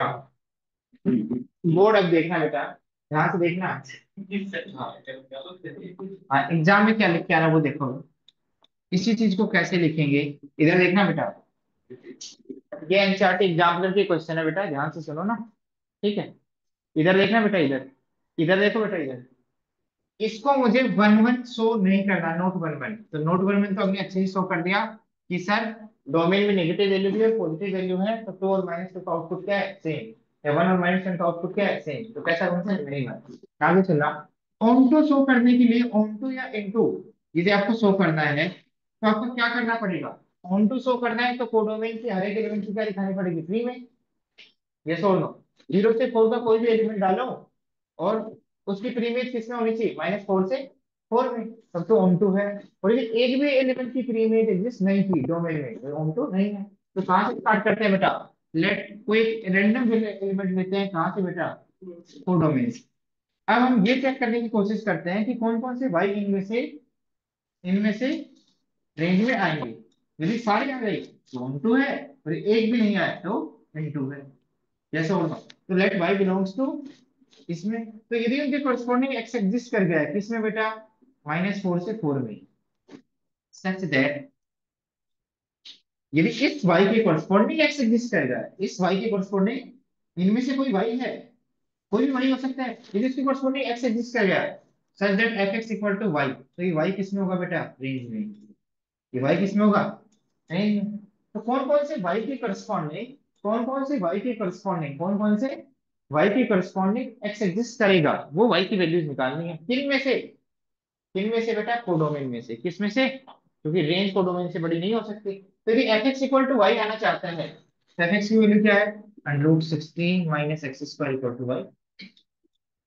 Board अब देखना बेटा, ध्यान से देखना। हाँ, एग्जाम में क्या लिख के आना वो देखो। इसी चीज को कैसे लिखेंगे, इधर देखना बेटा। ये एनसीईआरटी एग्जाम्पलर के क्वेश्चन है बेटा, ध्यान से सुनो ना। ठीक है, इधर देखना बेटा, इधर इधर देखो बेटा, इधर। इसको मुझे वन वन शो नहीं करना, नोट वन वन। तो नोट वन वन तो हमने अच्छे से शो कर दिया कि सर डोमेन में नेगेटिव वैल्यू भी है, पॉजिटिव वैल्यू है, तो टू और माइनस टू का आउटपुट क्या है, सेम। या वन और माइनस वन का आउटपुट क्या है, सेम। तो कैसा फंक्शन बनेगा, आगे चलना। ऑन टू शो करने के लिए, ऑन टू या इनटू, यदि आपको शो करना है तो आपको क्या करना पड़ेगा। ऑन टू शो करना है तो कोडोमेन की हर एक एलिमेंट की क्या दिखानी पड़ेगी, फ्री में। ये छोड़ दो, 0 से 4 का कोई भी एलिमेंट डालो और उसकी प्रीमेज किसमें होनी चाहिए, -4 से 4 में, तब तो ऑन टू है। और ये एक भी एलिमेंट की प्रीमेज एग्जिस्ट नहीं थी डोमेन में, तो ऑन टू नहीं है। तो कहाँ से स्टार्ट करते हैं बेटा, लेट कोई रैंडम एलिमेंट लेते हैं, कहाँ से बेटा, कोडोमेन। अब हम ये चेक करने की कोशिश करते हैं कि कौन कौन से भाई इनमें से रेंज में आएंगे। यदि सारे आ गए तो ऑन टू है, और एक भी नहीं आया तो इन टू है। जैसे होगा, तो लेट y बिलोंग्स टू इसमें। तो यदि उनके corresponding x एग्जिस्ट कर गया है किसमें बेटा, -4 से 4 में, सच दैट यदि इस y के corresponding x एग्जिस्ट कर गया है, इस y के corresponding इनमें से कोई y है, कोई भी y हो सकता है, यदि इसके corresponding x एग्जिस्ट कर गया है such that fx equal to y, तो ये y किसमें होगा बेटा, रेंज में। ये y किसमें होगा, रेंज में। तो कौन कौन से y के करस्पॉन्डिंग, कौन कौन से y के करस्पॉन्डिंग x एग्जिस्ट करेगा, वो y की वैल्यूज निकालनी है। किन में से बेटा, कोडोमेन में से। किस में से, क्योंकि रेंज कोडोमेन से बड़ी नहीं हो सकती। तो यदि fx इक्वल टू y आना चाहता है तो fx की वैल्यू क्या है, √16 minus x square equal to y।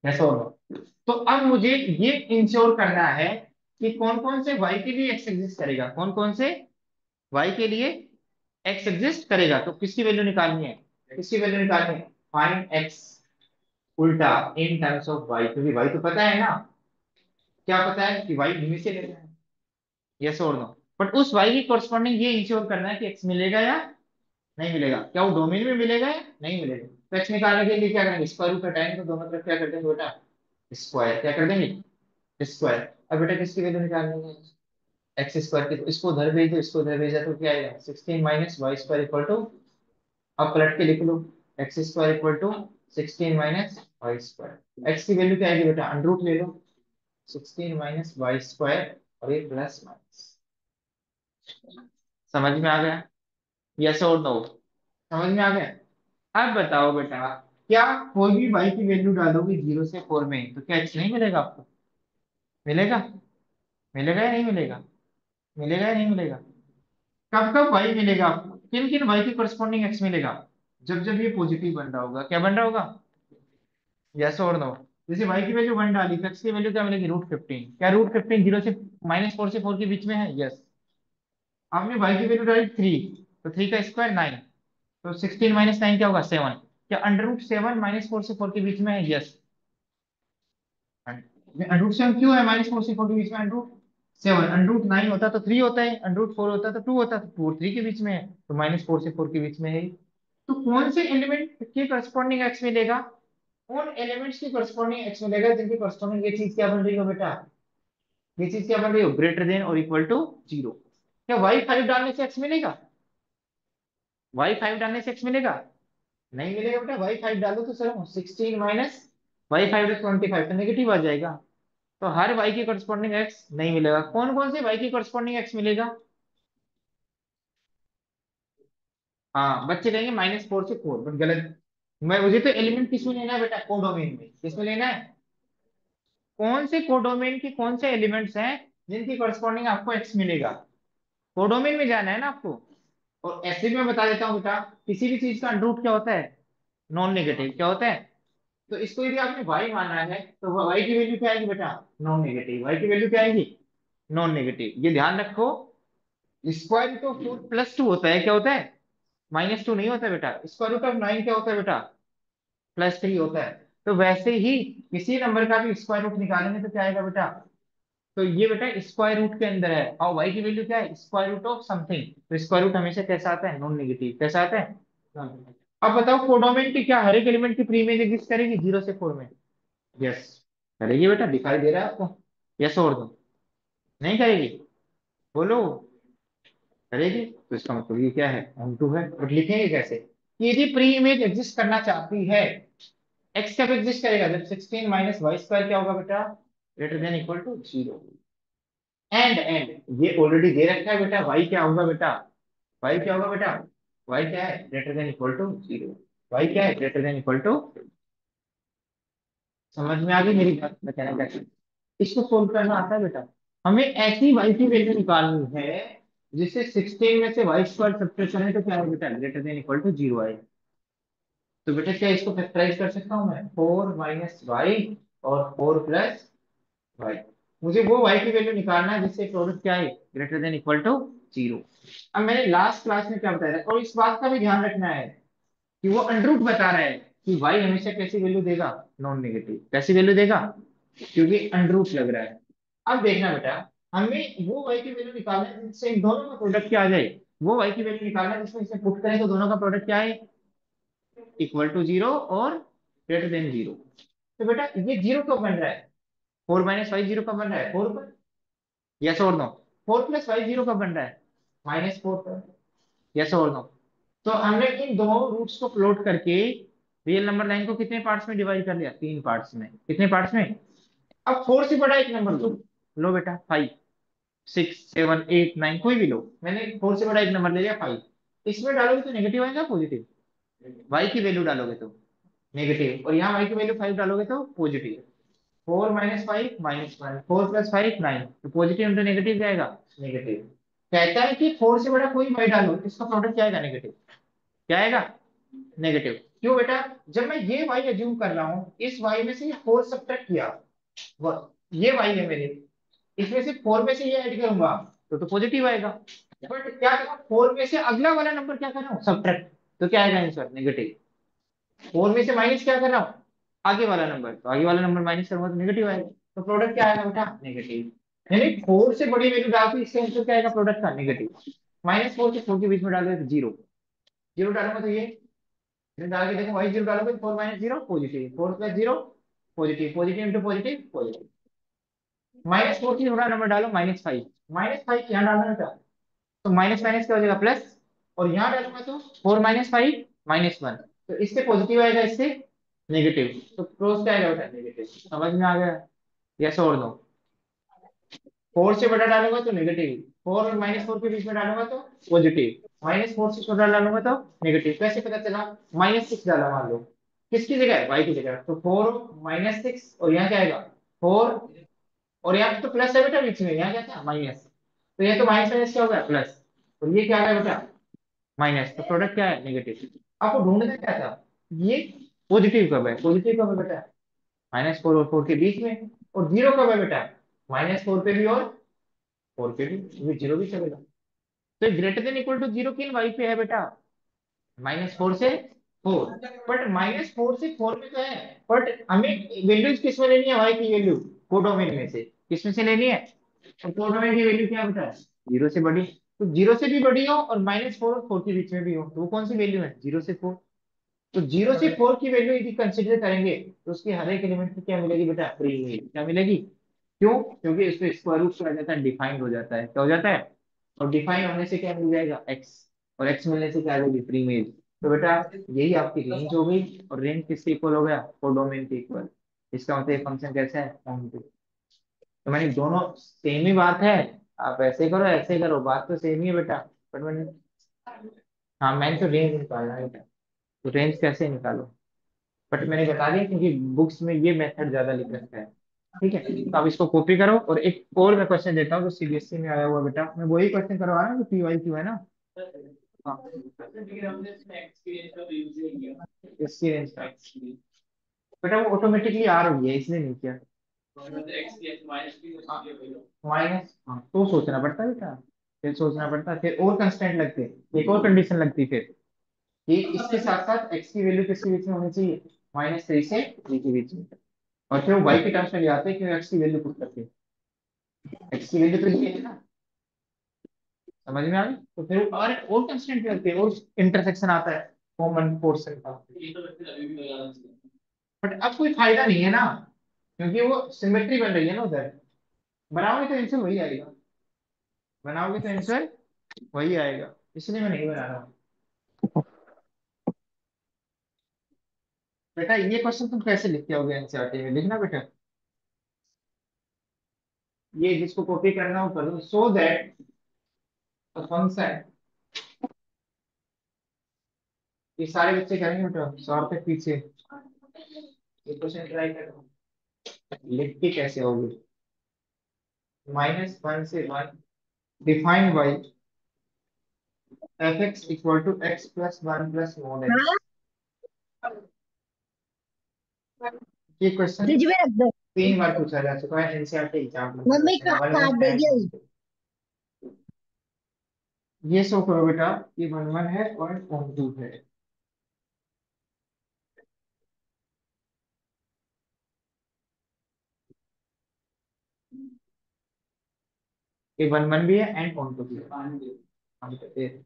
ऐसा होगा। तो अब मुझे ये इंश्योर करना है कि कौन कौन से y के लिए x एग्जिस्ट करेगा, कौन कौन से y के लिए x एग्जिस्ट करेगा। तो किसकी वैल्यू निकालनी है, किसकी वैल्यू निकालनी है, फाइंड x उल्टा इन टर्म्स ऑफ y, क्योंकि y तो पता है ना, क्या पता है कि y इनमें से लेना है, यस और नो। बट उस y की कोरस्पॉन्डिंग ये इंश्योर करना है कि x मिलेगा या नहीं मिलेगा, क्या वो डोमेन में मिलेगा या नहीं मिलेगा। तो x निकालने के लिए क्या करेंगे, स्क्वायर रूट हटाएंगे तो दोनों तरफ क्या कर देंगे बेटा, स्क्वायर, क्या कर देंगे, स्क्वायर। अब बेटा किसकी वैल्यू निकालनी है, एक्स स्क्वायर की। तो इसको उधर भेज दो, इसको उधर भेजा तो क्या आएगा, 16 minus y square equal to, अब पलट के लिख लो, x square equal to 16 minus y square. X की वैल्यू क्या आएगी बेटा, अंडर रूट ले लो, 16 माइनस वाई स्क्वायर, और ये प्लस माइनस। समझ में आ गया, यस और नो, समझ में आ गया। अब बताओ बेटा, क्या कोई भी y की वैल्यू डालोगे 0 से 4 में तो क्या x नहीं मिलेगा आपको, मिलेगा, मिलेगा या नहीं मिलेगा, मिलेगा या नहीं मिलेगा। कब कब y मिलेगा आपको, किन किन y के करस्पॉन्डिंग x मिलेगा, जब जब ये पॉजिटिव बन रहा होगा, क्या बन रहा होगा, यस और नो। जैसे y की वैल्यू 1 डाली तो x की वैल्यू क्या मिलेगी, √15। क्या √15 -4 से 4 के बीच में है, यस। आपने y की वैल्यू डाली 3, तो 3 का स्क्वायर 9, तो 16 माइनस 9 क्या होगा, 7। क्या √7 -4 से 4 के बीच में है, यस। √7 क्यों है -4 से 4 के बीच में, √7, √9 होता तो 3 होता है, √4 होता तो 2 होता, तो 2 और 3 के बीच में है, तो -4 से 4 के बीच में है। तो कौन से एलिमेंट के करस्पॉन्डिंग एक्स मिलेगा, उन एलिमेंट्स के करस्पॉन्डिंग एक्स मिलेगा जिनके करस्पॉन्डिंग ये चीज क्या बन रही हो बेटा, ये चीज क्या बन रही हो, ग्रेटर देन और इक्वल टू 0। क्या y5 डालने से एक्स मिलेगा, y5 डालने से एक्स मिलेगा, नहीं मिलेगा बेटा। y5 डालो तो सर 16 माइनस y5 25 तो नेगेटिव आ जाएगा। तो हर y की करस्पॉन्डिंग x नहीं मिलेगा। कौन कौन से y की करस्पॉन्डिंग x मिलेगा, हाँ बच्चे कहेंगे -4 से 4, बट गलत। मैं मुझे तो एलिमेंट किसमें लेना है बेटा, कोडोमेन में, किसमें लेना है, कौन से कोडोमेन के कौन से एलिमेंट्स हैं जिनकी करस्पॉन्डिंग आपको x मिलेगा, कोडोमेन में जाना है ना आपको। और ऐसे भी मैं बता देता हूँ बेटा, किसी भी चीज का अंडर क्या होता है, नॉन नेगेटिव, क्या होता है। तो इसको यदि आपने y माना है तो y की वैल्यू क्या आएगी बेटा, नॉन नेगेटिव। y की वैल्यू क्या आएगी, नॉन नेगेटिव। ये ध्यान रखो, स्क्वायर रूट ऑफ 4 +2 होता है, क्या होता है, -2 नहीं होता है बेटा। स्क्वायर रूट ऑफ 9 क्या होता है बेटा, +3 होता है। तो वैसे ही किसी नंबर का भी स्क्वायर रूट निकालेंगे तो क्या आएगा बेटा, तो ये बेटा स्क्वायर रूट के अंदर है, और y की वैल्यू क्या है, स्क्वायर रूट ऑफ समथिंग। तो स्क्वायर रूट हमेशा कैसा आता है, नॉन नेगेटिव, कैसा आता है, अब बताओ कोडोमेन की क्या हर एक एलिमेंट की प्री इमेज एग्जिस्ट करेगी 0 से 4 में? यस करेगी बेटा, दिखाई दे रहा है आपको? यस और नो? नहीं करेगी? बोलो। करेगी, तो इसका मतलब ये क्या है, ऑन टू है। बट लिखेंगे कैसे? कि यदि प्री इमेज एग्जिस्ट करना चाहती है, एक्स कब एग्जिस्ट करेगा, जब 16 माइनस वाई स्क्वायर क्या होगा बेटा, greater than equal to 0। And ये ऑलरेडी दे रखा है बेटा, वाई क्या होगा बेटा, वाई क्या होगा बेटा, वाई क्या है, greater than equal to 0। Y क्या है, ग्रेटर देन इक्वल टू। समझ में आ गई मेरी बात, मैं कहना चाहता हूँ? इसको सोल्व करना आता है बेटा। हमें ऐसी वाई की वैल्यू निकालनी है जिससे 16 में से वाई स्क्वायर सब्ट्रैक्ट करें तो क्या है बेटा, ग्रेटर देन इक्वल टू 0 आए। तो बेटा क्या इसको फैक्टराइज कर सकता हूँ मैं, 4 माइनस वाई और 4 प्लस वाई। मुझे वो वाई की वैल्यू निकालना है जिससे प्रोडक्ट क्या है, ग्रेटर देन इक्वल टू 0। अब मैंने लास्ट क्लास में क्या बताया था, और इस बात का भी ध्यान रखना है कि वो अनरूट बता रहा है कि वाई हमेशा कैसी वैल्यू देगा, नॉन नेगेटिव। कैसी वैल्यू देगा, क्योंकि अनरूट लग रहा है। अब देखना बेटा, हमें वो वाई की वैल्यू निकालना है जिससे इन दोनों का प्रोडक्ट क्या आ जाए। वो वाई की वैल्यू निकालना है जिसमें इसे पुट करें तो दोनों का प्रोडक्ट क्या है, इक्वल टू 0 और ग्रेटर देन 0। तो बेटा ये 0 कब बन रहा है, 4 माइनस वाई 0 कब बन रहा है, 4 पर? यस और नो? 4 प्लस वाई 0 कब बन रहा है, -4 पर? यस और नो? तो हमने इन दोनों रूट्स को प्लॉट करके रियल नंबर लाइन को कितने पार्ट्स में डिवाइड कर लिया, 3 पार्ट्स में। कितने पार्ट्स में? अब 4 से बड़ा एक नंबर लो। लो बेटा 5, 6, 7, 8, 9 कोई भी लो। मैंने 4 से बड़ा एक नंबर ले लिया 5। इसमें डालोगे तो नेगेटिव आएगा पॉजिटिव, वाई की वैल्यू डालोगे तो नेगेटिव, और यहाँ वाई की वैल्यू 5 डालोगे तो पॉजिटिव। 4 - 5 -1, 4 + 5 9, तो पॉजिटिव इंटू नेगेटिव जाएगा, नेगेटिव। कहता है कि 4 से बड़ा कोई वाई डालो, इसका प्रोडक्ट क्या आएगा, नेगेटिव। क्या आएगा, नेगेटिव। क्यों बेटा, जब मैं ये वाई एज्यूम कर रहा हूँ, इस वाई में से ये 4 सब्ट्रैक्ट किया, ये वाई है मेरे, इसमें से 4 में से ये ऐड करूंगा तो पॉजिटिव आएगा। बट क्या करूँ, 4 में से अगला वाला नंबर क्या कर रहा हूँ, सब्ट्रैक्ट, तो क्या आएगा आंसर, नेगेटिव। 4 में से माइनस क्या कर रहा हूँ, आगे वाला नंबर, तो आगे वाला नंबर माइनस करूंगा तो नेगेटिव आएगा। तो प्रोडक्ट क्या आएगा बेटा, नेगेटिव। यानी 4 से बड़ी वैल्यू डालती इसका आंसर क्या आएगा, प्रोडक्ट का नेगेटिव। -4 से 4 के बीच में डालोगे तो 0, 0 डालूंगा तो ये डाल के देखो, वही 0 डालोगे तो 4 - 0 positive, 4 + 0 positive, positive into positive positive. -4 की थोड़ा नंबर डालो, -5, -5 यहाँ डालना बेटा, तो माइनस माइनस क्या हो जाएगा, प्लस। और यहाँ डालूंगा तो 4 - 5 -1, तो इससे पॉजिटिव आएगा, इससे नेगेटिव, तो क्लोज क्या आएगा बेटा, नेगेटिव। समझ में आ गया? यस और नो? 4 से बड़ा डालूंगा तो नेगेटिव, 4 और -4 के बीच में डालूंगा तो पॉजिटिव, -4 से छोटा डालूंगा तो नेगेटिव। कैसे पता चला, -6 डाला मान लो, किसकी जगह, वाई की जगह, तो 4 -6, और यहाँ क्या आएगा, 4, और यहाँ तो प्लस है बेटा बीच में, यहाँ क्या था, माइनस। तो ये तो माइनस माइनस क्या होगा, प्लस, और ये क्या आ गया बेटा, माइनस। तो प्रोडक्ट क्या है, नेगेटिव। आपको ढूंढना क्या था, ये पॉजिटिव कब है, पॉजिटिव कब है बेटा, -4 और 4 के बीच में। और 0 कब है बेटा, -4 पे भी और 4 पे भी, ये 0 भी चलेगा। तो ग्रेटर देन इक्वल टू 0 किन वाई पे है बेटा, -4 से 4। बट -4 से 4 में तो है, बट हमें वैल्यूज किस में लेनी है, वाई की वैल्यू कोडोमेन में से, किसमें से लेनी है, तो कोडोमेन की वैल्यू क्या है बेटा, 0 से बड़ी। तो 0 से भी बड़ी हो और -4 और 4 के बीच में भी हो, तो वो कौन सी वैल्यू है, 0 से 4। तो 0 से 4 की वैल्यू यदि कंसिडर करेंगे तो उसके हर एक एलिमेंट की क्या मिलेगी बेटा, प्री इमेज क्या मिलेगी। क्यों, क्योंकि इसमें स्क्वायर रूट आ जाता है, डिफाइंड हो जाता है, क्या हो जाता है, और डिफाइन होने से क्या मिल जाएगा, एक्स, और एक्स मिलने से क्या आ जाएगी, प्री इमेज। तो बेटा यही आपकी रेंज हो गई, और रेंज किसके इक्वल हो गया, कोडोमेन के इक्वल। इसका मतलब ये फंक्शन कैसा है, bounded। तो मैंने दोनों सेम ही बात है, आप ऐसे करो ऐसे करो, बात तो सेम ही है बेटा। बट मैंने, हाँ मैंने तो रेंज निकालना है बेटा, तो रेंज कैसे निकालो, बट मैंने बता दिया क्योंकि बुक्स में ये मेथड ज्यादा लिख रखा है। ठीक है, तो आप इसको कॉपी करो, और एक और मैं क्वेश्चन देता हूँ जो सीबीएसई में आया हुआ बेटा, मैं वही क्वेश्चन करवा रहा हूँ जो पीवाई क्यू है ना। हाँ, इसकी रेंज का बेटा वो ऑटोमेटिकली आ रही है, इसने नहीं किया। माइनस, हाँ तो सोचना पड़ता है बेटा, फिर सोचना पड़ता है, फिर और कंस्टेंट लगते, एक और कंडीशन लगती फिर, कि इसके साथ साथ एक्स की वैल्यू किसके बीच में होनी चाहिए, -3 से 3 के बीच में। और फिर वो वाई के टर्म्स में ले आते हैं, क्यों, एक्स की वैल्यू पुट करके, एक्स की वैल्यू तो ये है ना। समझ में आ गई, तो फिर और कंस्टेंट भी होते हैं, और इंटरसेक्शन आता है कॉमन पोर्शन का। बट अब कोई फायदा नहीं है ना, क्योंकि वो सिमेट्री बन रही है ना उधर। बनाओगे तो आंसर वही आएगा, बनाओगे तो आंसर वही आएगा, इसलिए मैं नहीं बना रहा हूँ। बेटा ये क्वेश्चन तुम कैसे लिखते होगे एनसीईआरटी में, लिखना बेटा। ये जिसको कॉपी करना हो करो, सो दैट फंक्शन, ये सारे बच्चे करेंगे बेटा 100 रुपए पीछे। ये क्वेश्चन ट्राई करो, लिख के कैसे होगी। -1 से 1 defined by f x equal to x plus 1 plus mod x. ये क्वेश्चन फ्रिज में रख दो। 3 बार पूछा जा चुका है एनसीईआरटी एग्जाम में, मम्मी क्वेश्चन वन वन काट एंड देगी। One two. ये शो करो बेटा, ये वन वन है और वन टू है। ये वन वन भी है एंड वन टू भी है। हम कहते हैं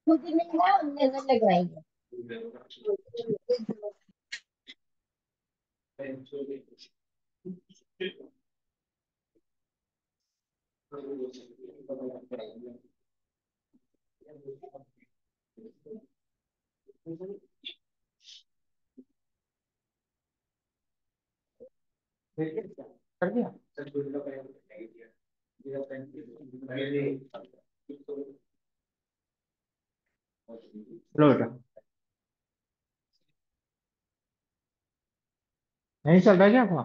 खुद नहीं ना नजर लगवाएंगे। कर दिया। लो बेटा, नहीं चल रहा क्या आपका।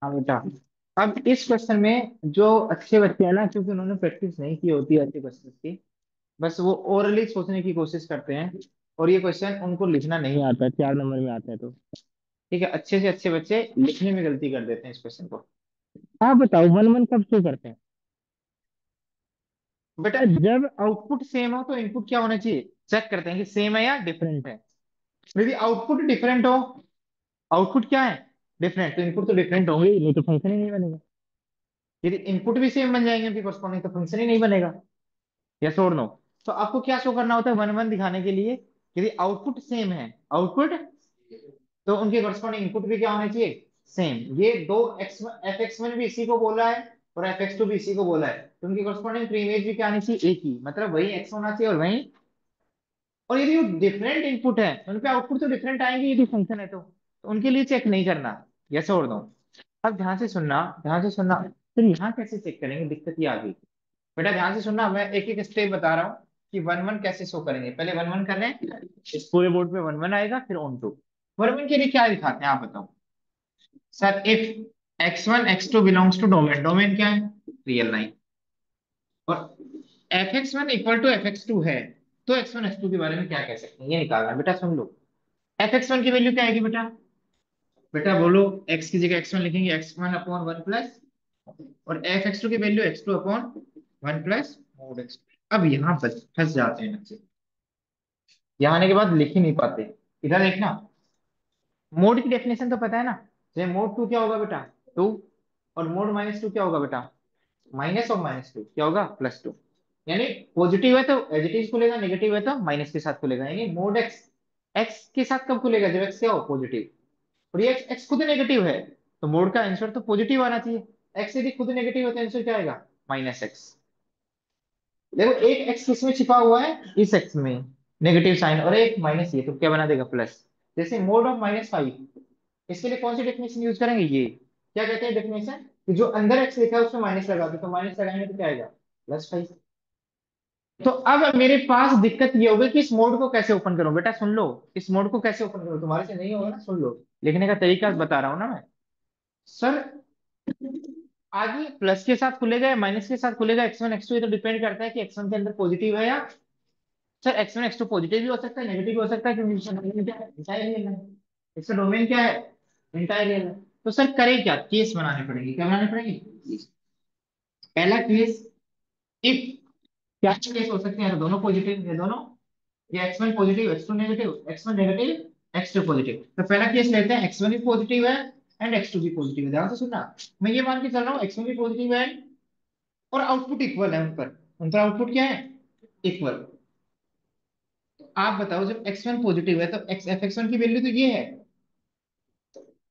हाँ बेटा, अब इस क्वेश्चन में जो अच्छे बच्चे हैं ना, क्योंकि उन्होंने प्रैक्टिस नहीं की होती है ऐसे क्वेश्चन की, बस वो ओरली सोचने की कोशिश करते हैं, और ये क्वेश्चन उनको लिखना नहीं आता है, 4 नंबर में आता है तो। ठीक है, अच्छे से अच्छे बच्चे लिखने में गलती कर देते हैं इस क्वेश्चन को। आप बताओ वन वन कब शो करते हैं। बेटा जब आउटपुट सेम हो तो इनपुट क्या होना चाहिए, चेक करते हैं कि सेम है या डिफरेंट है। यदि आउटपुट डिफरेंट हो आउटपुट क्या है, डिफरेंट, तो इनपुट तो डिफरेंट होंगे ही, नहीं तो फंक्शन ही नहीं बनेगा। यदि इनपुट भी सेम बन जाएंगे उनकी कॉरस्पॉन्डिंग, तो फंक्शन ही नहीं बनेगा। यस और नो। तो आपको क्या शो करना होता है वन वन दिखाने के लिए, यदि आउटपुट सेम है, आउटपुट, तो उनके कॉरस्पॉन्डिंग इनपुट भी क्या होने चाहिए, सेम। ये दो एक्स, एफ एक्स वन भी इसी को बोला है और एफ एक्स टू भी इसी को बोला है, तो उनकी कॉरस्पॉन्डिंग प्री इमेज भी क्या आनी चाहिए, एक ही, मतलब वही एक्स होना चाहिए और वही। और यदि वो डिफरेंट इनपुट है तो उनके आउटपुट तो डिफरेंट आएंगे, यदि फंक्शन है तो उनके लिए चेक नहीं करना। यस और नो। अब ध्यान से सुनना, ध्यान से सुनना, फिर यहाँ कैसे चेक करेंगे, दिक्कत ये आ गई। बेटा ध्यान से सुनना, मैं एक एक स्टेप बता रहा हूँ कि वन वन कैसे शो करेंगे। पहले वन वन कर रहे हैं, इस पूरे बोर्ड पे वन वन आएगा, फिर ऑन टू। वन वन के लिए क्या दिखाते हैं आप बताओ। Sir if x one x two belongs to domain, domain क्या है, रियल लाइन, और f x one equal to f x two है, तो एक्स वन एक्स टू के बारे में क्या कह सकते हैं, ये निकालना है। बेटा सुन लो, एफ एक्स वन की वैल्यू क्या आएगी बेटा, बेटा बोलो, एक्स की जगह एक्स वन लिखेंगे, x one upon one plus, और एफ एक्स टू की value x two upon one plus mod x. अब यहाँ बस फंस जाते हैं बच्चे, यहाँ आने के बाद लिख ही नहीं पाते। इधर देखना, मोड की डेफिनेशन तो पता है ना, जैसे मोड टू क्या होगा बेटा, टू, और मोड माइनस टू क्या होगा बेटा, माइनस ऑफ माइनस टू क्या होगा, प्लस टू। यानी पॉजिटिव है तो एडिटिव खुलेगा, नेगेटिव है तो माइनस के साथ खुलेगा। यानी मोड एक्स, एक्स के साथ कब खुलेगा, जब एक्स क्या हो, पॉजिटिव। और ये एक्स खुद नेगेटिव है, तो मोड का आंसर तो पॉजिटिव आना चाहिए। एक्स यदि खुद नेगेटिव है तो आंसर क्या आएगा, माइनस एक्स। देखो एक एक्स किस में छिपा हुआ है, इस एक्स में, नेगेटिव साइन, और एक माइनस, ये तो क्या बना देगा, प्लस। जैसे मोड ऑफ माइनस फाइव, इसके लिए कौन सी डेफिनेशन यूज करेंगे, ये क्या कहते हैं डेफिनेशन, कि जो अंदर एक्स लिखा है उसमें माइनस लगा दो, तो माइनस लगाएंगे तो क्या आएगा, प्लस फाइव। तो अब मेरे पास दिक्कत ये होगी कि इस मोड को कैसे ओपन करूं। बेटा सुन लो, इस मोड को कैसे ओपन करूं, तुम्हारे से नहीं होगा ना, सुन लो, लिखने का तरीका बता रहा हूं ना मैं। सर आगे प्लस के साथ खुलेगा या माइनस के साथ खुलेगा, एक्स वन एक्स टू, ये तो डिपेंड करता है कि एक्स वन के अंदर पॉजिटिव है या, sir x one x two positive भी हो सकता है, नेगेटिव भी हो सकता है, क्योंकि इसका डोमेन क्या है, इंटायर रियल है। इसका डोमेन क्या है, इंटायर रियल है। तो सर करें क्या, केस बनाने पड़ेंगे, क्या बनाने पड़ेंगे। पहला केस, इफ, क्या केस हो सकते हैं, तो दोनों पॉजिटिव है दोनों, ये x one positive x two negative, x one negative x two positive. तो पहला केस लेते हैं, एक्स वन भी पॉजिटिव है एंड एक्स टू भी पॉजिटिव है। ध्यान से सुनना, मैं ये मान के चल रहा हूँ एक्स वन भी पॉजिटिव है और आउटपुट इक्वल है उन पर, उनका आउटपुट क्या है, इक्वल। आप बताओ जब एक्स वन पॉजिटिव है तो एक्स एफ एक्स वन की वैल्यू तो ये है,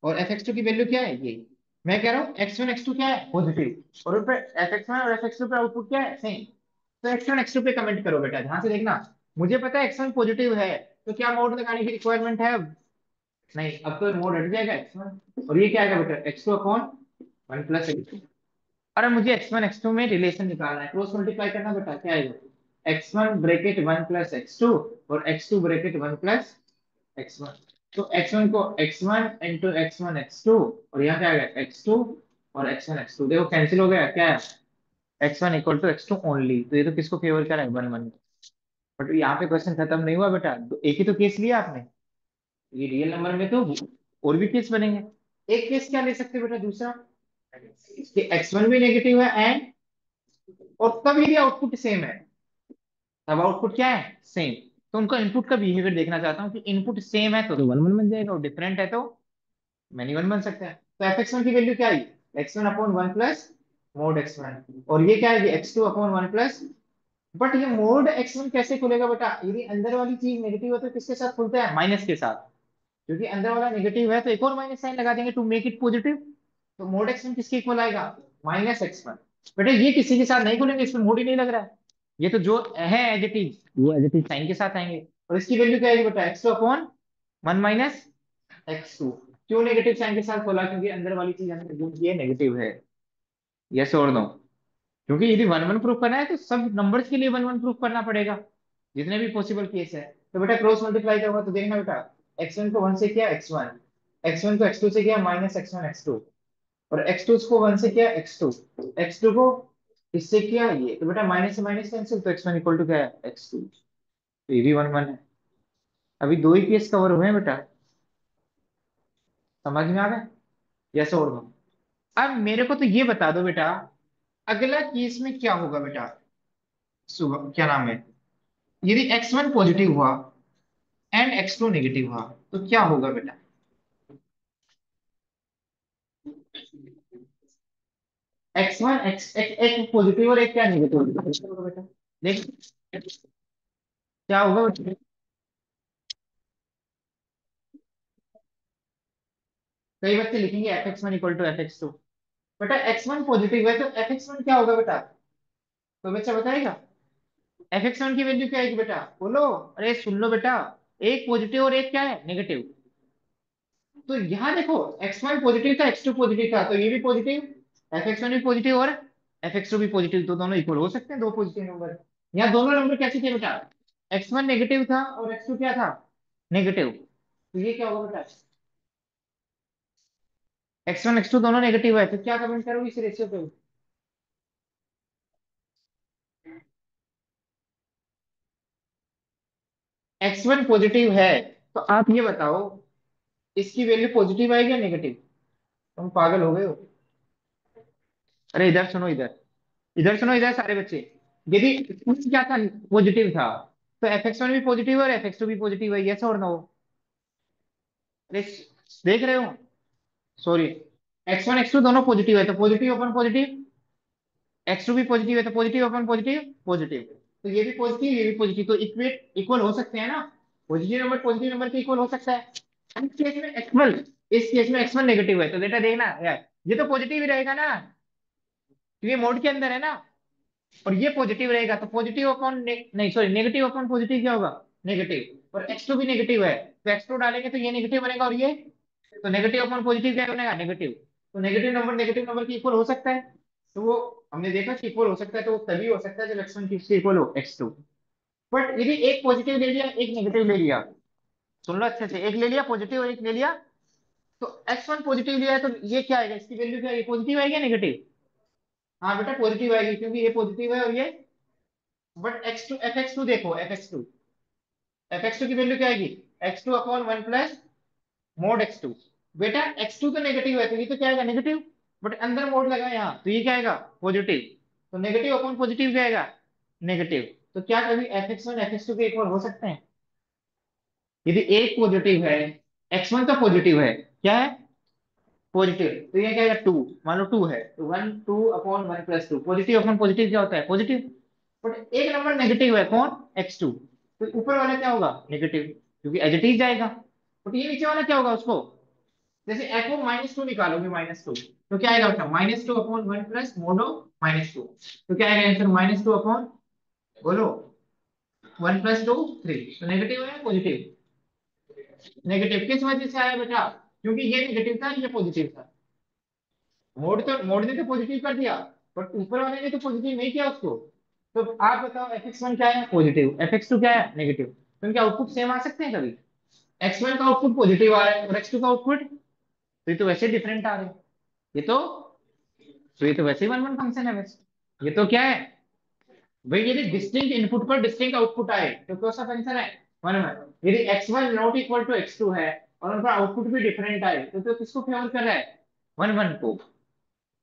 और एफ एक्स टू की वैल्यू क्या है, ये। मैं कह रहा हूँ एक्स वन एक्स टू क्या है, पॉजिटिव, और उन पर एफ एक्स वन और एफ एक्स टू पे आउटपुट क्या है, सेम। तो एक्स वन एक्स टू पे कमेंट करो बेटा, ध्यान से देखना। मुझे पता है एक्स वन पॉजिटिव है, तो क्या मोड लगाने की रिक्वायरमेंट है अब, नहीं, अब तो मोड हट जाएगा एक्स वन, और ये क्या आएगा बेटा, x two upon one plus x two. अरे मुझे एक्स वन एक्स टू में रिलेशन निकालना है, क्रॉस मल्टीप्लाई करना बेटा, क्या आएगा, x one bracket one plus x two, और x two bracket one plus x one. तो एक्स वन को x one into x one x two, और यहाँ क्या आएगा, एक्स टू और एक्स वन एक्स टू, देखो कैंसिल हो गया, क्या है, x one equal to x two only, तो ये तो किसको फेवर कर रहा है, वन वन। बट यहाँ पे क्वेश्चन खत्म नहीं हुआ बेटा, तो एक ही तो केस लिया आपने, ये रियल नंबर में तो और भी केस बनेंगे। एक केस क्या ले सकते हैं बेटा, दूसरा, कि एक्स वन भी नेगेटिव है एंड, और तब यदि आउटपुट सेम है, तब आउटपुट क्या है, सेम। तो उनका इनपुट का बिहेवियर देखना चाहता हूँ, कि इनपुट सेम है तो वन वन बन जाएगा, और डिफरेंट है तो मैनी वन बन सकता है। तो एफ एक्स वन की वैल्यू क्या आई, x one upon one plus mod x one, और ये क्या है, x two upon one plus. But ये मोड एक्स वन कैसे खुलेगा बेटा, यदि अंदर वाली चीज नेगेटिव है तो किसके साथ खुलता है, माइनस के साथ। क्योंकि अंदर वाला नेगेटिव है तो एक और माइनस साइन लगा देंगे टू मेक इट पॉजिटिव। तो मोड एक्स वन किसके इक्वल आएगा, माइनस एक्स वन। बेटा ये किसी के साथ नहीं खुलेंगे, इसमें मोड ही नहीं लग रहा है। ये तो जो है एज इट इज, वो एज इट इज साइन के साथ आएंगे। और इसकी वैल्यू क्या आएगी बेटा, x two upon one minus x two. क्यों नेगेटिव साइन के साथ खोला, क्योंकि अंदर वाली चीज हमने जो की है नेगेटिव है। यस और नो। क्योंकि यदि वन वन प्रूफ करना है तो सब नंबर्स के लिए वन वन प्रूफ करना पड़ेगा, जितने भी पॉसिबल केस है। तो बेटा क्रॉस मल्टीप्लाई करूंगा तो देखना बेटा, एक्स वन को वन से किया एक्स वन, एक्स वन को एक्स टू से किया minus x one x two, और एक्स टू को वन से किया एक्स टू, एक्स टू को इससे किया ये, तो बेटा माइनस से माइनस कैंसिल, तो एक्स वन इक्वल टू क्या है, एक्स टू। तो ये भी वन वन है। अभी दो ही केस कवर हुए हैं बेटा, समझ में आ गया, यस और नो। अब मेरे को तो ये बता दो बेटा, अगला केस में क्या होगा बेटा, सुबह क्या नाम है, यदि एक्स वन पॉजिटिव हुआ एंड एक्स टू नेगेटिव हुआ, तो क्या होगा बेटा। x1 एक्स एक पॉजिटिव और एक क्या नेगेटिव बेटा। देख क्या होगा बेटा? कई बच्चे लिखेंगे fx1 इक्वल टू fx2। बेटा x1 पॉजिटिव है तो fx1 क्या होगा बेटा? तो बच्चा बताएगा। fx1 की वैल्यू क्या है बेटा, बोलो। अरे सुन लो बेटा, एक पॉजिटिव और एक क्या है, नेगेटिव। तो यहाँ देखो, x1 पॉजिटिव था, x2 पॉजिटिव था, तो ये भी पॉजिटिव, fx1 भी पॉजिटिव और fx2 भी पॉजिटिव, तो दोनों इक्वल हो सकते हैं, दो पॉजिटिव नंबर। यहाँ दोनों नंबर कैसे थे बेटा? x1 नेगेटिव था और x2 क्या था, नेगेटिव। तो ये क्या होगा बेटा? x1 x2 दोनों नेगेटिव है, तो क्या कमेंट करोगे इस रेशियो पे? x1 पॉजिटिव है, तो आप ये बताओ, इसकी वैल्यू पॉजिटिव आएगी या नेगेटिव? तुम पागल हो गए हो। अरे इधर सुनो, इधर इधर सुनो, इधर सारे बच्चे। यदि इसमें क्या था, पॉजिटिव था, तो fx1 भी पॉजिटिव है और fx2 भी पॉजिटिव है, यस और नो? अरे देख रहे हो, सॉरी, x1 x2 दोनों पॉजिटिव है, तो पॉजिटिव अपन पॉजिटिव, x2 भी पॉजिटिव है, तो पॉजिटिव अपन पॉजिटिव पॉजिटिव, तो ये भी पॉजिटिव ये भी पॉजिटिव, तो इक्वेट इक्वल हो सकते हैं ना? पॉजिटिव नंबर के इक्वल हो सकता है। इस केस में x1 नेगेटिव है, तो बेटा देखना यार, ये तो पॉजिटिव ही रहेगा ना, तो ये मोड के अंदर है ना। और ये पॉजिटिव रहेगा, तो पॉजिटिव अपॉन नहीं सॉरी, नेगेटिव अपॉन पॉजिटिव क्या होगा, नेगेटिव। और x2 भी नेगेटिव है, तो x2 डालेंगे तो ये नेगेटिव बनेगा, और ये, तो नेगेटिव अपॉन पॉजिटिव क्या बनेगा, नेगेटिव। तो नेगेटिव नंबर की इक्वल हो सकता है। तो वो हमने देखा कि इक्वल हो सकता है, तो वो तभी हो सकता है जब x1 किससे इक्वल हो, x2। बट यदि एक पॉजिटिव ले लिया एक नेगेटिव ले लिया, सुन लो अच्छे से, एक ले लिया पॉजिटिव और एक ले लिया, तो x1 पॉजिटिव लिया है, तो ये क्या आएगा, इसकी वैल्यू क्या आएगी, पॉजिटिव आएगी या नेगेटिव? हाँ बेटा पॉजिटिव आएगी, क्योंकि ये पॉजिटिव है और ये। बट x2 fx2 देखो, fx2 की वैल्यू क्या आएगी, x2 upon 1 plus mode x2। बेटा x2 तो नेगेटिव है, तो ये तो क्या आएगा, नेगेटिव। बट अंदर मोड लगा है यहाँ, तो ये क्या आएगा, पॉजिटिव। तो नेगेटिव अपॉन पॉजिटिव क्या आएगा, नेगेटिव। तो क्या कभी fx1 fx2 के इक्वल हो सकते हैं? यदि एक पॉजिटिव है, x1 तो पॉजिटिव है, क्या है, पॉजिटिव, तो ये क्या है, टू। मान लो टू है, तो one two upon one plus two, positive upon positive क्या होता है, पॉजिटिव। बट एक नंबर नेगेटिव है, कौन, x2, तो ऊपर वाला क्या होगा, नेगेटिव, क्योंकि एज इट इज जाएगा। बट ये नीचे वाला क्या होगा उसको, जैसे f -2 निकालोगे, -2, तो क्या आएगा बेटा, -2 अपॉन वन प्लस मोडो -2, तो क्या आएगा आंसर, -2 अपॉन, बोलो, वन प्लस टू, थ्री। तो नेगेटिव है पॉजिटिव, नेगेटिव किस वजह से आया बेटा, क्योंकि ये नेगेटिव था ये पॉजिटिव था। मोड ने तो पॉजिटिव कर दिया, बट ऊपर वाले ने तो पॉजिटिव नहीं किया उसको। तो आप बताओ, fx1 क्या है, पॉजिटिव, fx2 क्या है, नेगेटिव, तो इनके आउटपुट सेम आ सकते हैं कभी? x1 का आउटपुट पॉजिटिव आ रहा है और x2 का आउटपुट, तो ये तो वैसे डिफरेंट आ रहे हैं। ये तो ये तो वैसे ही वन वन फंक्शन है वैसे, ये तो क्या है भाई, यदि डिस्टिंक्ट इनपुट पर डिस्टिंक्ट आउटपुट आए तो कौन सा फंक्शन है, वन वन। यदि x1 not equal to x2 है और उनका आउटपुट भी डिफरेंट आए, तो किसको फेवर कर रहा है, वन वन को,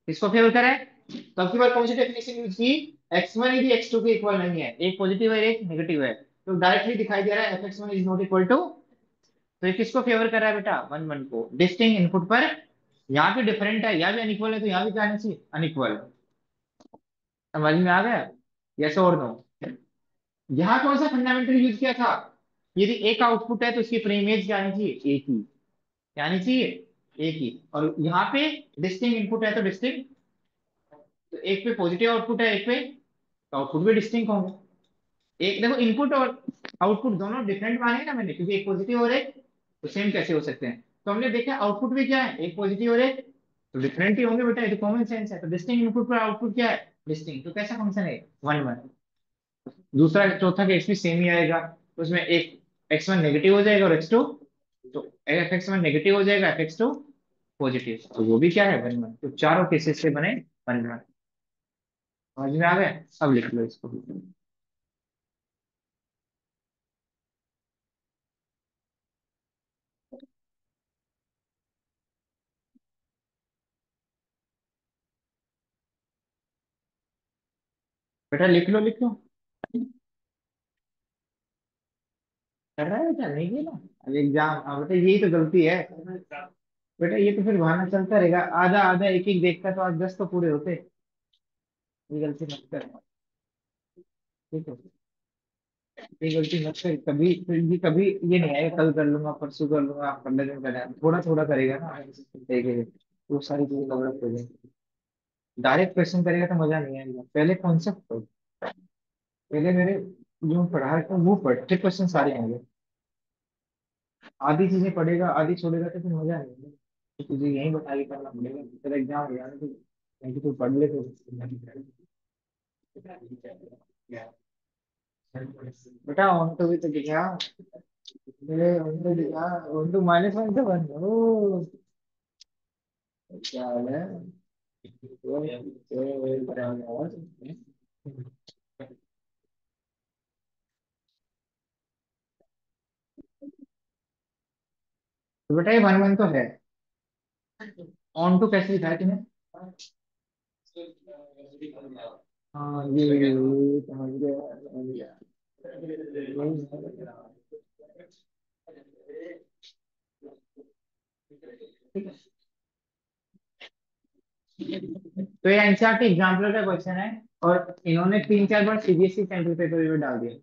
किसको फेवर कर रहा है। तो अब की बार कौन सी डेफिनेशन यूज की, x1 यदि x2 के इक्वल नहीं है, एक पॉजिटिव है एक नेगेटिव है, तो डायरेक्टली दिखाई दे रहा है fx1 is not equal to, तो ये किसको फेवर कर रहा है बेटा, वन वन को, डिस्टिंक्ट इनपुट पर। यहाँ पे डिफरेंट है, यहाँ भी अनइक्वल है, तो यहाँ भी क्या आना चाहिए, अनइक्वल। समझ में आ गया, यस और नो? यहाँ कौन सा फंडामेंटल यूज किया था, यदि एक आउटपुट है तो उसकी प्रीइमेज क्या आनी चाहिए, एक ही, क्या आनी चाहिए, एक ही। और यहाँ पे डिस्टिंक्ट इनपुट है तो डिस्टिंक्ट, तो एक पे पॉजिटिव आउटपुट है एक पे, तो आउटपुट भी डिस्टिंक्ट होंगे। एक देखो, इनपुट और आउटपुट दोनों डिफरेंट माने ना मैंने, क्योंकि एक पॉजिटिव और एक, तो सेम कैसे हो सकते हैं। तो हमने देखा आउटपुट भी क्या है, एक पॉजिटिव और एक, तो डिफरेंट ही होंगे बेटा, ये तो कॉमन सेंस है। तो डिस्टिंक्ट इनपुट पर आउटपुट क्या है, डिस्टिंक्ट, तो कैसा फंक्शन है, वन वन। दूसरा चौथा केस भी सेम ही आएगा, तो उसमें एक x1 नेगेटिव हो जाएगा और x2, तो fx1 नेगेटिव हो जाएगा, fx2 पॉजिटिव, तो वो भी क्या है, वन वन। तो चारों केसेस से बने वन वन। समझ में आ गया, अब लिख लो इसको। बेटा लिख लो लिख लो। कर रहा है बेटा, नहीं किया ना, अब एग्जाम, अब बेटा यही तो गलती है बेटा, ये तो फिर बहाना चलता रहेगा, आधा आधा एक एक देखता तो आज 10 तो पूरे होते। ये गलती मत कर। ठीक है, ये गलती मत कर कभी, फिर ये कभी ये नहीं आएगा कल कर लूंगा, परसों कर लूंगा, 15 दिन कर लूंगा, थोड़ा थोड़ा करेगा ना, देखेगा वो सारी चीजें डेवलप हो जाएंगी। डायरेक्ट क्वेश्चन करेगा तो मजा नहीं आएगा, पहले कॉन्सेप्ट पढ़, पहले मेरे जो पढ़ा है वो पढ़, फिर क्वेश्चन सारे आएंगे। आधी चीजें पढ़ेगा आधी छोड़ेगा तो फिर मजा नहीं आएगा। तो तुझे यही बता के करना पड़ेगा, तेरा एग्जाम हो जाना तो नहीं, कि तू पढ़ ले तो। बेटा ऑन तो भी तो दिखा, मेरे ऑन तो दिखा, ऑन तो -1 से 1 ओ, क्या हाल है? तो बेटा ये 1 1 तो है, ऑन टू कैसे दिखाया तूने? हाँ ये समझ गया समझ गया। ठीक है, तो ये एनसीईआरटी एग्जाम्पल का क्वेश्चन है, और इन्होंने 3 4 बार सीबीएसई सैंपल पेपर में डाल दिया।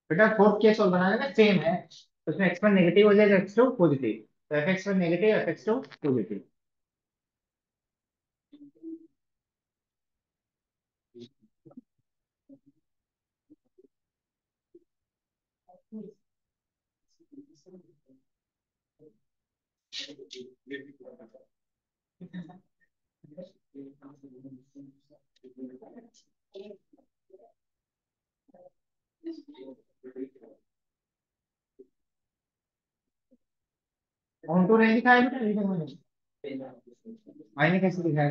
बेटा फोर्थ केस और बनाना ना सेम है, उसमें एक्स वन नेगेटिव हो जाएगा, एक्स टू पॉजिटिव, तो f x one negative f x two positive. Onto नहीं दिखाया बेटा, रीजन मैंने मैंने कैसे दिखाया?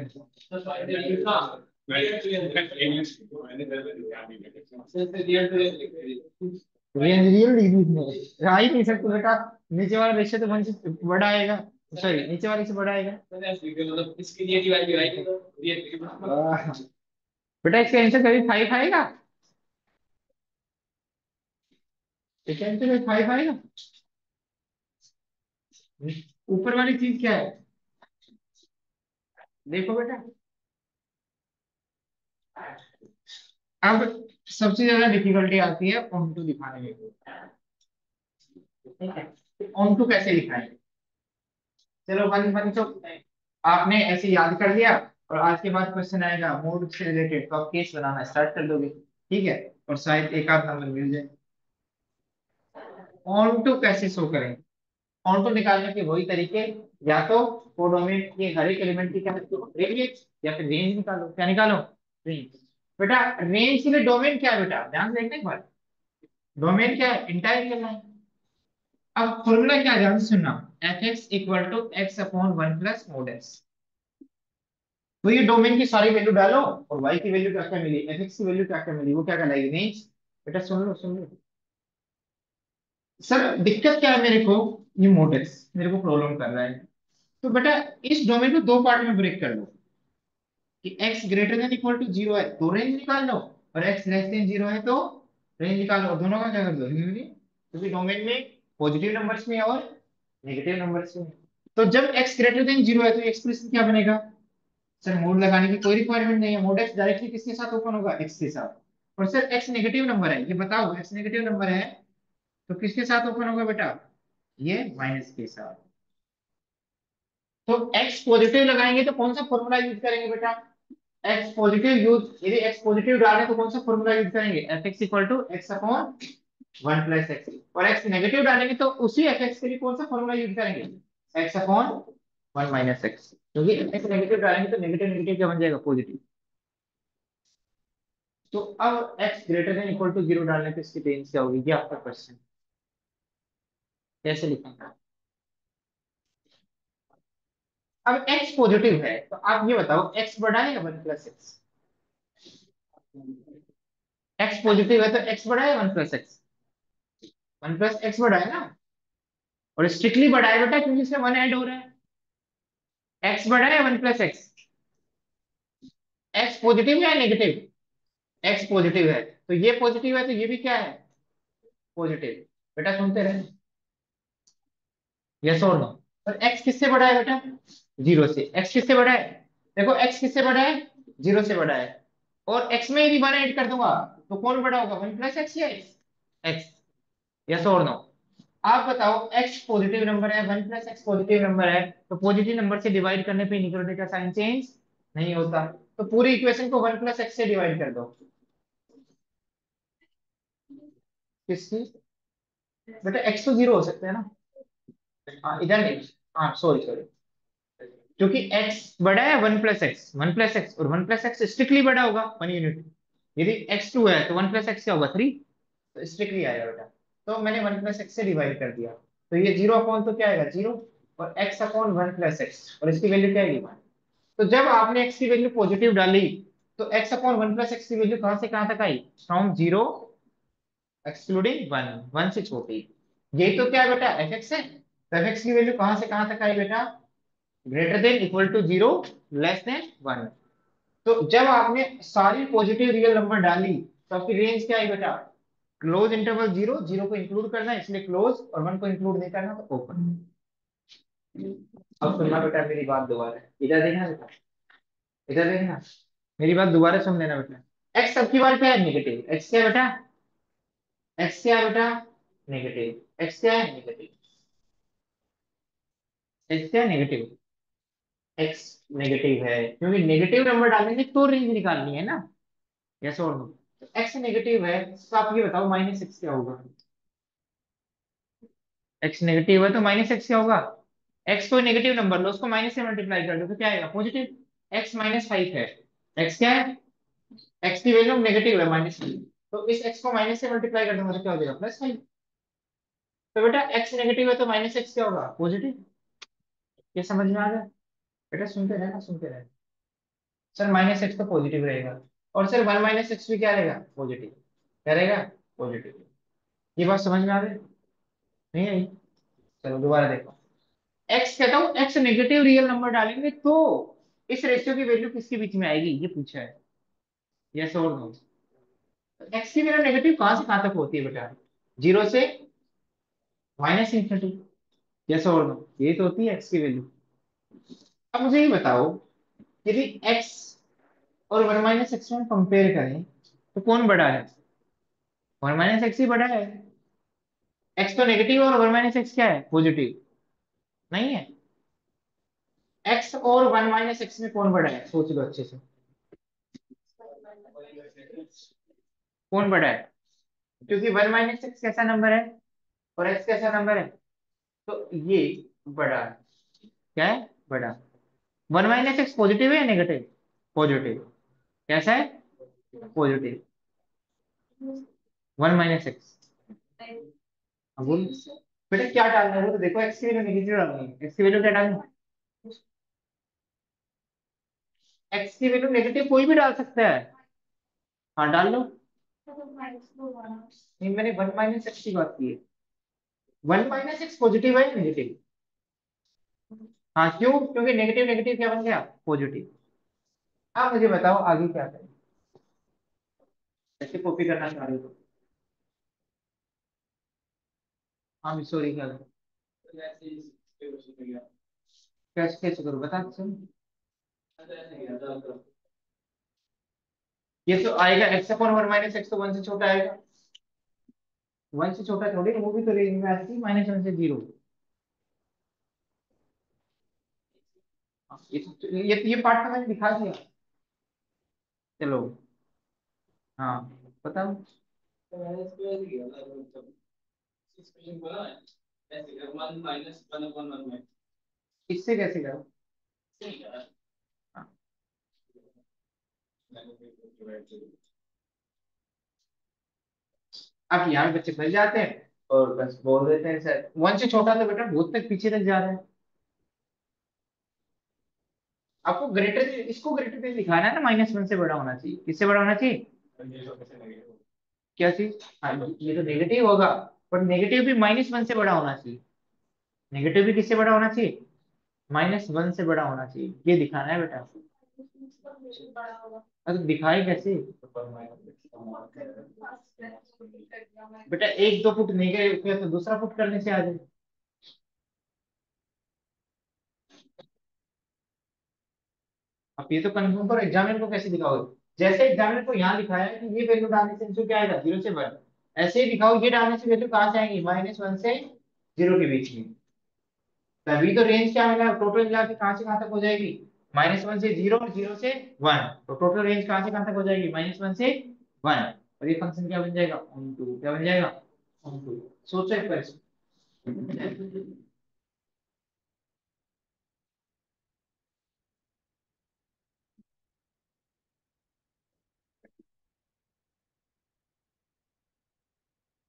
रियल रियल डिग्री में आ ही नहीं सकते बेटा, नीचे वाला रेशियो तो 1 से बड़ा आएगा, सॉरी नीचे वाले से बड़ा आएगा। आह, बेटा इसका आंसर कभी 5 आएगा, इसका आंसर कभी 5 आएगा। ऊपर वाली चीज क्या है, देखो बेटा। अब सबसे ज्यादा डिफिकल्टी आती है ऑन टू दिखाने में, ठीक है, ऑन टू कैसे दिखाएं? चलो 1 1 तो आपने ऐसे याद कर लिया, और आज के बाद क्वेश्चन आएगा मोड से रिलेटेड, तो आप केस बनाना स्टार्ट कर दोगे, ठीक है, और शायद एक आध नंबर मिल जाए। ऑन टू कैसे शो करें? ऑन टू निकालने के वही तरीके, या तो कोडोमेन के हर एक एलिमेंट की क्या रेंज, या फिर रेंज निकालो, क्या निकालो? रेंज। बेटा रेंज के लिए डोमेन क्या है बेटा, ध्यान से देखना एक बार, डोमेन क्या है, इंटायर रियल लाइन। अब फॉर्मूला क्या है, ध्यान से सुनना, f x equal to x upon 1 plus mod x. तो ये डोमेन की सारी वैल्यू डालो, और वाई की वैल्यू क्या क्या मिली, एफ एक्स की वैल्यू क्या क्या मिली, वो क्या कहलाएगी, रेंज। बेटा सुन लो सुन लो, सर दिक्कत क्या है मेरे को, ये मोड एक्स मेरे को प्रॉब्लम कर रहा है। तो बेटा इस डोमेन को दो पार्ट में ब्रेक कर लो, कि x greater than equal to 0 है तो रेंज निकाल लो, और x लेस देन 0 है तो रेंज निकाल लो, और दोनों का क्या कर दो यूनियन, क्योंकि डोमेन में पॉजिटिव नंबर्स में और नेगेटिव नंबर्स में। तो जब x ग्रेटर देन 0 है तो एक्सप्रेशन क्या बनेगा? सर मोड लगाने की कोई रिक्वायरमेंट नहीं है, मोड x डायरेक्टली किसके साथ ओपन होगा, x के साथ। और सर x नेगेटिव नंबर है, ये बताओ x नेगेटिव नंबर है तो किसके साथ ओपन होगा बेटा, ये माइनस के साथ। तो x पॉजिटिव लगाएंगे तो कौन सा फॉर्मूला यूज करेंगे बेटा, एक्स पॉजिटिव यूज, यदि एक्स पॉजिटिव डालें तो कौन सा फॉर्मूला यूज करेंगे, f x equal to x upon 1 plus x, और एक्स नेगेटिव डालेंगे तो उसी एफ एक्स के लिए कौन सा फॉर्मूला यूज करेंगे, एक्स अपॉन 1 - एक्स, क्योंकि एक्स नेगेटिव डालेंगे तो नेगेटिव नेगेटिव क्या बन जाएगा, पॉजिटिव। तो अब x greater than equal to 0 डालने पे इसकी रेंज क्या होगी, ये आपका क्वेश्चन। कैसे लिखेंगे? अब x पॉजिटिव है तो आप ये बताओ x बड़ा है या 1 + x? x पॉजिटिव है तो x बड़ा है 1 + x? 1 + x बड़ा है ना। और स्ट्रिक्टली बड़ा है बेटा क्योंकि इसमें 1 ऐड हो रहा है। x बड़ा है 1 + x? x पॉजिटिव है या नेगेटिव? x पॉजिटिव है तो ये पॉजिटिव है तो ये भी क्या है, पॉजिटिव। बेटा सुनते रहे, यस और नो। और x किससे बड़ा है बेटा, 0 से। x किससे बड़ा है, देखो x किससे बड़ा है, 0 से बड़ा है। और x में यदि 1 ऐड कर दूंगा तो कौन बड़ा होगा, 1 + x या x? यस और नो। आप बताओ x पॉजिटिव नंबर है, 1 + x पॉजिटिव नंबर है, तो पॉजिटिव नंबर से डिवाइड करने पे न्यूमरेटर का साइन चेंज नहीं होता। तो पूरी इक्वेशन को 1 + x से डिवाइड कर दो। किसकी, बेटा x तो 0 हो सकता है ना। हाँ इधर नहीं, हाँ सॉरी सॉरी, क्योंकि x बड़ा है 1 + x, 1 + x, और 1 + x स्ट्रिक्टली बड़ा होगा 1 यूनिट। यदि x2 है तो 1 + x क्या होगा 3, तो स्ट्रिक्टली आएगा बेटा। तो मैंने 1 + x से डिवाइड कर दिया, तो ये 0 अपॉन तो क्या आएगा 0, और x/1 + x, और इसकी वैल्यू क्या आएगी 1। तो जब आपने x की वैल्यू पॉजिटिव डाली तो x/1 + x की वैल्यू कहां से कहां तक आई, फ्रॉम 0 एक्सक्लूडिंग 1, 1 से छोटी। यही तो क्या है बेटा fx है, तो fx की वैल्यू कहां से कहां तक आई बेटा, greater than equal to 0, less than 1। तो जब आपने सारी पॉजिटिव रियल नंबर डाली तो आपकी रेंज क्या आई बेटा, क्लोज इंटरवल 0, 0 को इंक्लूड करना है इसलिए क्लोज, और 1 को इंक्लूड नहीं करना तो ओपन। अब सुनना बेटा मेरी बात दोबारा, इधर देखना बेटा, इधर देखना, मेरी बात दोबारा सुन लेना बेटा। एक्स अब की बार क्या है, नेगेटिव। एक्स क्या है बेटा, एक्स क्या है बेटा, नेगेटिव। एक्स क्या है, नेगेटिव। एक्स क्या है, नेगेटिव। एक्स नेगेटिव है क्योंकि नेगेटिव नंबर डालेंगे तो रेंज निकालनी है ना, यस और नो। एक्स नेगेटिव है तो आप ये बताओ -x क्या होगा। एक्स नेगेटिव है तो -x क्या होगा, एक्स कोई नेगेटिव नंबर लो उसको माइनस से मल्टीप्लाई कर दो तो क्या आएगा, पॉजिटिव। एक्स -5 है, एक्स क्या है, एक्स की वैल्यू नेगेटिव है -5, तो इस एक्स को माइनस से मल्टीप्लाई कर दूंगा तो क्या हो जाएगा +5। तो बेटा एक्स नेगेटिव है तो -x क्या होगा, पॉजिटिव। ये समझ में आ गया, बेटा सुनते रहना सुनते रहना। सर -x तो पॉजिटिव रहेगा, और सर 1 - x भी क्या रहेगा, पॉजिटिव। क्या रहेगा, पॉजिटिव। ये बात समझ में आ गई, नहीं आई? चलो दोबारा देखो। एक्स कहता हूँ, एक्स नेगेटिव रियल नंबर डालेंगे तो इस रेशियो की वैल्यू किसके बीच में आएगी, ये पूछा है, यस और नो। एक्स की वैल्यू नेगेटिव कहां से कहां तक होती है बेटा, 0 से -∞। यस और नो, ये तो होती है एक्स की वैल्यू। अब मुझे ये बताओ, यदि एक्स और 1 - x में कंपेयर करें तो कौन बड़ा है, 1 - x ही बड़ा है। एक्स तो नेगेटिव और 1 - x क्या है, पॉजिटिव नहीं है। एक्स और 1 - x में कौन बड़ा है, सोच लो अच्छे से, कौन बड़ा है, क्योंकि 1 - x कैसा नंबर है और x कैसा नंबर है, तो ये बड़ा है। क्या है, बड़ा। 1 - x पॉजिटिव है या नेगेटिव, पॉजिटिव। कैसा है, पॉजिटिव। 1 - x, अब बोल बेटा क्या डालना है, वो तो देखो x की वैल्यू नेगेटिव डालनी है, x की वैल्यू क्या डालनी है, x की वैल्यू नेगेटिव कोई भी डाल सकता है। हाँ डाल लो, नहीं मैंने 1 - x की बात की है। 1 - x पॉजिटिव है नेगेटिव, हाँ क्यों, क्योंकि नेगेटिव नेगेटिव क्या बन गया, पॉजिटिव। आप मुझे बताओ आगे क्या करें, ऐसे कॉपी करना चाह रहे हो। हाँ सॉरी क्या करें? कैसे कैसे करो बता तो सही। ये तो आएगा x/1 - x तो 1 से छोटा आएगा, 1 से छोटा थोड़ी, वो भी तो रेंज में आती है -1 से 0। ये पार्ट तो मैंने दिखा दिया। चलो, हाँ बताओ। इससे कैसे करो, हाँ, अब यहाँ पे बच्चे फंस जाते हैं और बस बोल देते हैं सर 1 से छोटा तो बेटा बहुत तक पीछे तक जा रहा है। आपको ग्रेटर, इसको ग्रेटर देन दिखाना है ना, -1 से बड़ा होना चाहिए, किससे बड़ा होना चाहिए? क्या चीज? हाँ, ये तो नेगेटिव होगा, पर नेगेटिव भी -1 से बड़ा होना चाहिए। नेगेटिव भी किससे बड़ा होना चाहिए? -1 से बड़ा होना चाहिए, ये दिखाना है बेटा। अरे तो दिखाए कैसे? बेटा 1-2 फुट नहीं गए तो दूसरा फुट करने से आ जाए। अब ये तो कंफर्म करो, एग्जामिनर को कैसे दिखाओगे? जैसे एग्जामिनर को यहाँ दिखाया है कि ये वैल्यू डालने से आंसर क्या आएगा, 0 से 1, ऐसे ही दिखाओ ये डालने से वैल्यू कहाँ से आएंगी, -1 से 0 के बीच में। तभी तो रेंज क्या मिला, टोटल मिला के कहाँ से कहाँ तक हो जाएगी, -1 से 0 और 0 से 1। तो टोटल रेंज कहाँ से कहाँ तक हो जाएगी, -1 से 1। और ये फंक्शन क्या बन जाएगा, ऑन टू, क्या बन जाएगा, ऑन टू। सोचो एक बार इसको।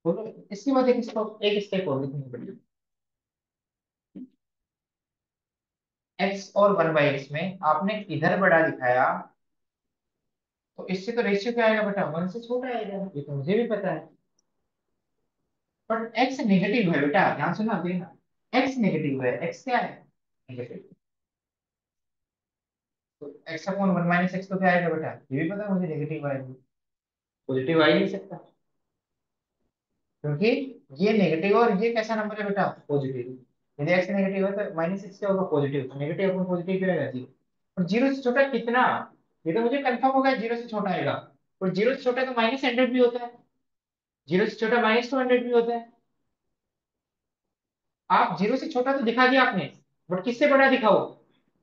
बोलो, इसके बाद एक स्टेप और लिखनी पड़ेगी। एक्स और 1/x में आपने इधर बड़ा दिखाया, तो इससे तो रेशियो क्या आएगा बेटा, 1 से छोटा आएगा, ये तो मुझे भी पता है। बट एक्स नेगेटिव है बेटा, ध्यान से ना देखना, एक्स नेगेटिव है, एक्स क्या है, नेगेटिव। तो x/1 - x तो क्या आएगा बेटा, ये भी पता है मुझे, नेगेटिव आएगा, पॉजिटिव आ ही नहीं सकता, क्योंकि ये नेगेटिव और ये कैसा नंबर है बेटा, पॉजिटिव। यदि x नेगेटिव है तो -6 क्या होगा, पॉजिटिव, तो नेगेटिव अपन पॉजिटिव क्या आएगा, 0। और 0 से छोटा कितना, ये तो मुझे कंफर्म हो गया 0 से छोटा आएगा। और 0 से छोटा तो -100 भी होता है, 0 से छोटा -200 भी होता है। आप 0 से छोटा तो दिखा दिया आपने, बट किससे बड़ा दिखाओ,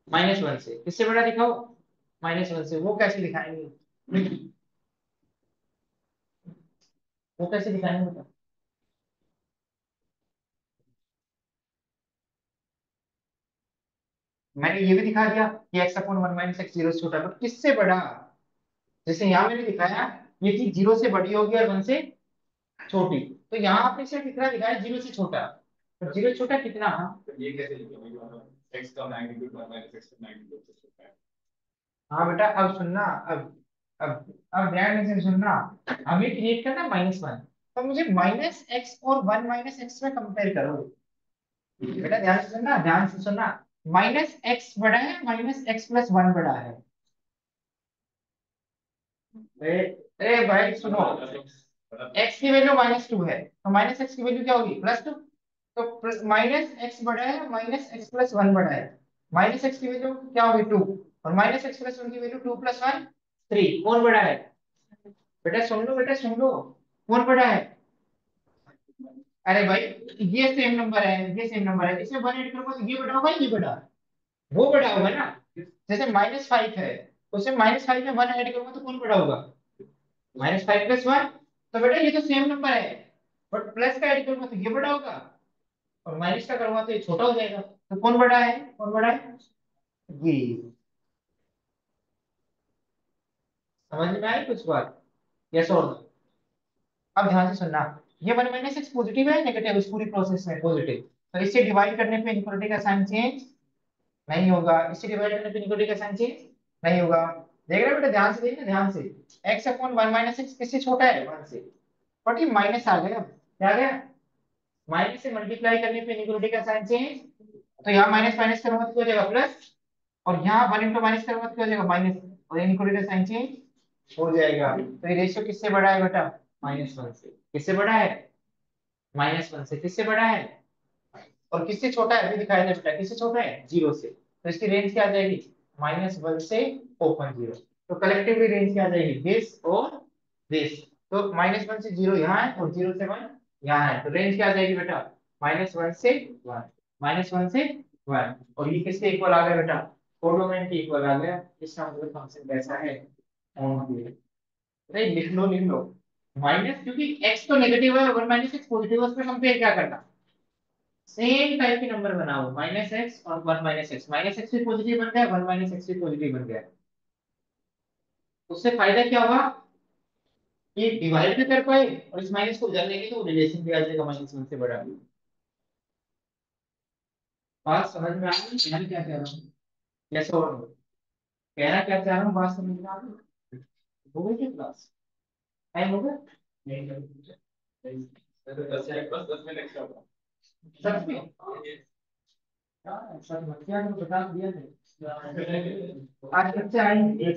-1 से, किससे बड़ा दिखाओ, -1 से। वो कैसे दिखाएंगे, वो कैसे दिखाएंगे बता। मैंने ये भी दिखा दिया कि x/1 - x 0 से छोटा, बट किससे बड़ा। जैसे यहाँ मैंने दिखाया ये चीज 0 से बड़ी होगी और 1 से छोटी, तो यहाँ आपने सिर्फ इतना दिखाया 0 से छोटा, तो 0 से छोटा कितना, ये कैसे लिखेंगे, x का मैग्नीट्यूड 1 - x का मैग्नीट्यूड से छोटा है। हाँ बेटा, अब सुनना, अब ध्यान से सुनना। हमें क्रिएट करना -1, तो मुझे -x और 1 - x में कंपेयर करो। बेटा ध्यान से सुनना, ध्यान से सुनना। -x बड़ा है, -x+1 बड़ा है। अरे, अरे भाई सुनो, x की वैल्यू -2 है, तो -x की वैल्यू क्या होगी, +2। तो -x बड़ा है, -x+1 बड़ा है। -x की वैल्यू क्या होगी, 2। और -x+1 की वैल्यू 2 + 1 3, कौन बड़ा है? बेटा सुन लो, बेटा सुन लो, कौन बड़ा है? अरे भाई, ये सेम नंबर है, ये सेम नंबर है, इसमें 1 ऐड करोगे तो ये बड़ा होगा, ये बड़ा, वो बड़ा होगा ना। जैसे -5 है, उसमें -5 में 1 ऐड करोगे तो कौन बड़ा होगा, -5+1। तो बेटा ये तो सेम नंबर है, बट प्लस का ऐड करूंगा तो ये बड़ा होगा, और माइनस का करूंगा तो ये छोटा हो जाएगा। तो कौन बड़ा है, कौन बड़ा है, ये। समझ में आई कुछ बात, यस और नो? अब ध्यान से सुनना, ये 1 - x पॉजिटिव है नेगेटिव, इस पूरी प्रोसेस में पॉजिटिव, तो इससे डिवाइड करने पे इनक्वलिटी का साइन चेंज नहीं होगा, इससे डिवाइड करने पे इनक्वलिटी का साइन चेंज नहीं होगा। देख रहे हो बेटा, ध्यान से देखना, ध्यान से। x/1 - x किससे छोटा है, 1 से, बट ये माइनस आ गया, क्या आ गया, माइनस से मल्टीप्लाई करने पे इनइक्वालिटी का साइन चेंज। तो यहाँ माइनस माइनस करूंगा तो क्या हो जाएगा, प्लस। और यहाँ 1 × माइनस करूंगा तो क्या हो जाएगा, माइनस। और इनइक्वालिटी का साइन चेंज हो जाएगा। तो ये रेशियो किससे बड़ा है बेटा, -1 से, किससे बड़ा है, -1 से, किससे बड़ा है, और किससे छोटा है, अभी दिखाया था बेटा, किससे छोटा है, 0 से। तो इसकी रेंज क्या आ जाएगी, -1 से ओपन 0। तो कलेक्टिवली रेंज क्या आ जाएगी, दिस और दिस। तो -1 से 0 यहाँ है और 0 से 1 यहाँ है, तो रेंज क्या आ जाएगी बेटा, -1 से 1, -1 से 1। और ये किसके इक्वल आ गया बेटा, कोडोमेन के इक्वल आ गया। इसका मतलब फंक्शन कैसा है, नहीं लिख लो, लिख लो। माइनस, क्योंकि x तो नेगेटिव है, 1 - x पॉजिटिव है, उसमें कंपेयर क्या करना, सेम टाइप के नंबर बनाओ, -x और 1 - x, -x भी पॉजिटिव बन गया, 1 - x भी पॉजिटिव बन गया। उससे फायदा क्या हुआ, ये डिवाइड भी कर पाए और इस माइनस को उधर लेंगे तो रिलेशन भी आ जाएगा -1 से बड़ा। बात समझ में आ गई मैं क्या कह रहा हूँ? कैसे और कहना क्या चाह रहा हूँ, बात समझ में आ गई? हो गई क्या क्लास? टाइम हो गया? नहीं नहीं। तो 10 मिनट का होगा। सच में यार, सच मत किया तो बता दिया थे। आज बच्चे आएंगे।